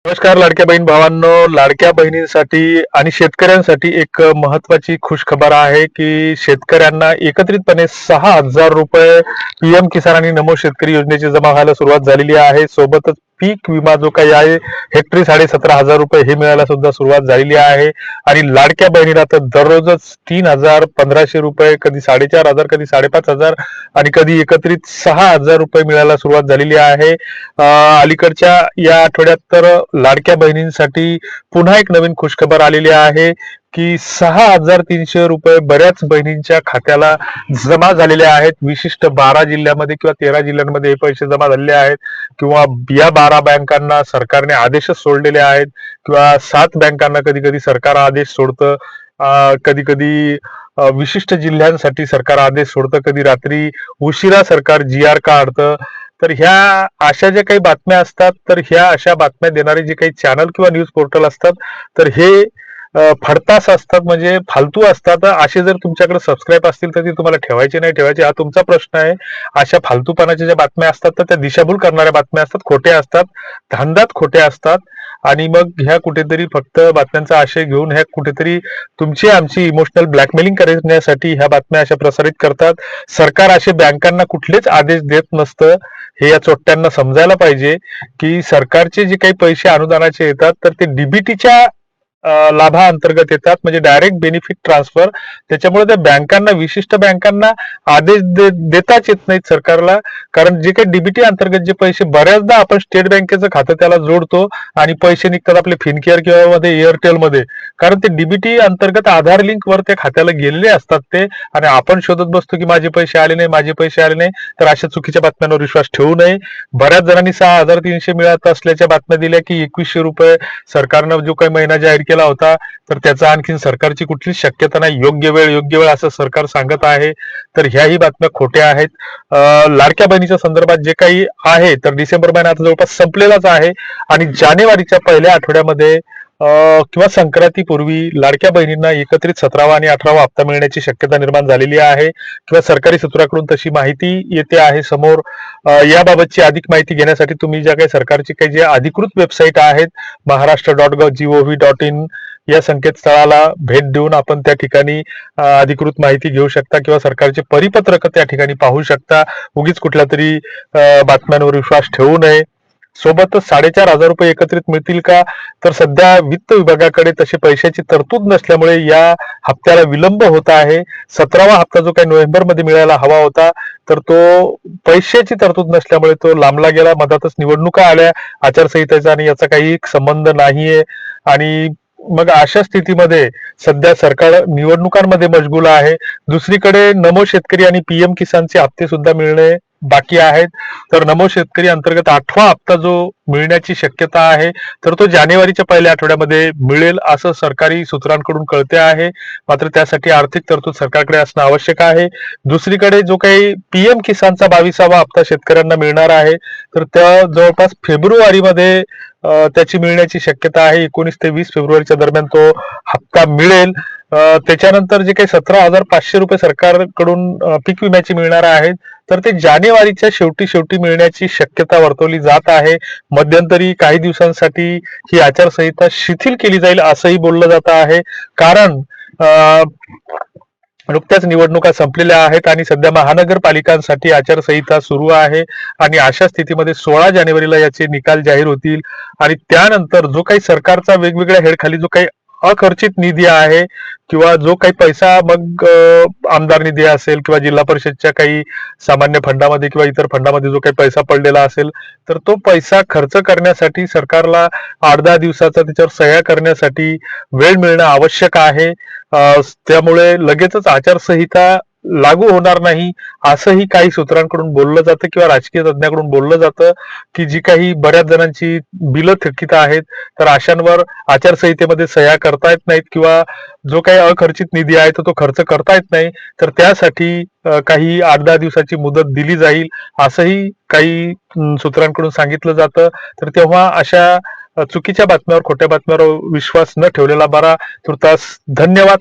नमस्कार लाडक्या बहीण भावांनो. लाडक्या बहिणींसाठी आणि शेतकऱ्यांसाठी एक महत्वाची खुशखबर आहे की शेतकऱ्यांना एकत्रितपणे 6,000 रुपये पीएम किसान आणि नमो शेतकरी योजनेची जमा व्हायला सुरुवात झालेली आहे. सोबतच पीक विमा जो काही आहे हेक्टरी 17,500 रुपये हे मिळायला सुद्धा सुरुवात झालेली आहे. आणि लाडक्या बहिणीला तर दररोजच 3,000, 1,500 रुपये, कधी 4,500, कधी 5,500 आणि कधी एकत्रित 6,000 रुपये मिळायला सुरुवात झालेली आहे. अलीकडच्या या आठवड्यात तर लाडक्या बहिणींसाठी पुन्हा एक नवीन खुशखबर आलेली आहे की 6,300 रुपये बऱ्याच बहिणींच्या खात्याला जमा झालेले आहेत. विशिष्ट 12 जिल्ह्यामध्ये किंवा 13 जिल्ह्यांमध्ये हे पैसे जमा झालेले आहेत, किंवा या 12 बँकांना सरकारने आदेशच सोडलेले आहेत, किंवा 7 बँकांना कधी कधी सरकार आदेश सोडतं, कधी कधी विशिष्ट जिल्ह्यांसाठी सरकार आदेश सोडतं, कधी रात्री उशिरा सरकार GR काढतं. तर ह्या अशा ज्या काही बातम्या असतात, तर ह्या अशा बातम्या देणारे जे काही चॅनल किंवा न्यूज पोर्टल असतात, तर हे फडतास असतात, म्हणजे फालतू असतात. असे जर तुमच्याकडे सबस्क्राईब असतील तर ते तुम्हाला ठेवायचे नाही ठेवायचे हा तुमचा प्रश्न आहे. अशा फालतूपणाच्या ज्या बातम्या असतात तर त्या दिशाभूल करणाऱ्या बातम्या असतात, खोट्या असतात, धांदात खोट्या असतात. आणि मग ह्या कुठेतरी फक्त बातम्यांचा आशय घेऊन ह्या कुठेतरी तुमची आमची इमोशनल ब्लॅकमेलिंग करण्यासाठी ह्या बातम्या अशा प्रसारित करतात. सरकार असे बँकांना कुठलेच आदेश देत नसतं, हे या चोट्ट्यांना समजायला पाहिजे की सरकारचे जे काही पैसे अनुदानाचे येतात तर ते डीबीटीच्या लाभाअंतर्गत येतात, म्हणजे डायरेक्ट बेनिफिट ट्रान्सफर. त्याच्यामुळे त्या बँकांना, विशिष्ट बँकांना आदेश देताच येत नाहीत सरकारला. कारण जे काही डीबीटी अंतर्गत जे पैसे, बऱ्याचदा आपण स्टेट बँकेचं खातं त्याला जोडतो आणि पैसे निघतात आपले फिनकेअर किंवा मध्ये एअरटेल मध्ये, कारण ते डीबीटी अंतर्गत आधार लिंक वर त्या खात्याला गेलेले असतात ते. आणि आपण शोधत बसतो की माझे पैसे आले नाही, माझे पैसे आले नाही. तर अशा चुकीच्या बातम्यांवर विश्वास ठेवू नये. बऱ्याच जणांनी 6,300 मिळत असल्याच्या बातम्या दिल्या की 2,100 रुपये सरकारनं जो काही महिना जाहीर केला होता, तर त्याचा आणखी सरकारची कुठलीच शक्यता नाही. योग्य वेळ असं सरकार सांगत आहे. तर ह्याही बातम्या खोट्या आहेत. लाडक्या बहिणीच्या संदर्भात जे काही आहे, तर डिसेंबर महिना आता जवळपास संपलेलाच आहे आणि जानेवारीच्या पहिल्या आठवड्यामध्ये किंवा संक्रांतीपूर्वी लाडक्या बहिणींना एकत्रित 17वा आणि 18वा हप्ता मिळण्याची शक्यता निर्माण झालेली आहे, किंवा सरकारी सूत्राकडून तशी माहिती येते आहे समोर. याबाबतची अधिक माहिती घेण्यासाठी तुम्ही ज्या काही सरकारची काही जे अधिकृत वेबसाईट आहेत, महाराष्ट्र.gov.in या संकेतस्थळाला भेट देऊन आपण त्या ठिकाणी अधिकृत माहिती घेऊ शकता, किंवा सरकारचे परिपत्रक त्या ठिकाणी पाहू शकता. उगीच कुठल्या तरी बातम्यांवर विश्वास ठेवू नये. सोबतच 4,500 रुपये एकत्रित मिळतील का, तर सध्या वित्त विभागाकडे तशी पैशाची तरतूद नसल्यामुळे या हप्त्याला विलंब होत आहे. 17वा हप्ता जो काही नोव्हेंबर मध्ये मिळायला हवा होता, तर तो पैशाची तरतूद नसल्यामुळे तो लांबला गेला. मधातच निवडणुका आल्या, आचारसंहितेचा, आणि याचा काही संबंध नाहीये. आणि मग अशा स्थितीमध्ये सध्या सरकार निवडणुकांमध्ये मशगूल आहे. दुसरीकडे नमो शेतकरी आणि पीएम किसानचे हप्ते सुद्धा मिळणे बाकी आहेत. तर नमो शेतकरी अंतर्गत 8वा हप्ता जो मिळण्याची शक्यता आहे, तर तो जानेवारीच्या पहिल्या आठवड्यामध्ये मिळेल असं सरकारी सूत्रांकडून कळते आहे. मात्र त्यासाठी आर्थिक तरतूद सरकारकडे असणं आवश्यक आहे. दुसरीकडे जो काही पीएम किसानचा 22वा हप्ता शेतकऱ्यांना मिळणार आहे, तर त्या जवळपास फेब्रुवारीमध्ये त्याची मिळण्याची शक्यता आहे. 19 ते 20 फेब्रुवारीच्या दरम्यान तो हप्ता मिळेल. त्याच्यानंतर जे काही 17,500 रुपये सरकारकडून पीक विम्याची मिळणार आहेत, तर ते जानेवारीच्या शेवटी मिळण्याची शक्यता वर्तवली जात आहे. मध्यंतरी काही दिवसांसाठी ही आचारसंहिता शिथिल केली जाईल असंही बोललं जात आहे. कारण नुकत्याच निवडणुका संपलेल्या आहेत आणि सध्या महानगरपालिकांसाठी आचारसंहिता सुरू आहे. आणि अशा स्थितीमध्ये 16 जानेवारीला याचे निकाल जाहीर होतील. आणि त्यानंतर जो काही सरकारचा वेगवेगळ्या हेडखाली जो काही अखर्चित निधी आहे, किंवा जो काही पैसा मग आमदार निधी असेल, किंवा जिल्हा परिषदच्या काही सामान्य फंडामध्ये किंवा इतर फंडामध्ये जो काही पैसा पडलेला असेल, तर तो पैसा खर्च करण्यासाठी सरकारला 8-10 दिवसाचा त्याच्यावर सह्या करण्यासाठी वेळ मिळणं आवश्यक आहे. त्यामुळे लगेचच आचारसंहिता लागू होणार नाही असंही काही सूत्रांकडून बोललं जातं, किंवा राजकीय तज्ञांकडून बोललं जातं की जी काही बऱ्याच जणांची बिलं थकीत आहेत, तर अशांवर आचारसंहितेमध्ये सह्या करता येत नाहीत, किंवा जो काही अखर्चित निधी आहे तो खर्च करता येत नाही. तर त्यासाठी काही 8-10 दिवसाची मुदत दिली जाईल असंही काही सूत्रांकडून सांगितलं जातं. तर तेव्हा अशा चुकीच्या बातम्यावर, खोट्या बातम्यावर विश्वास न ठेवलेला बरा. तुर्तास धन्यवाद.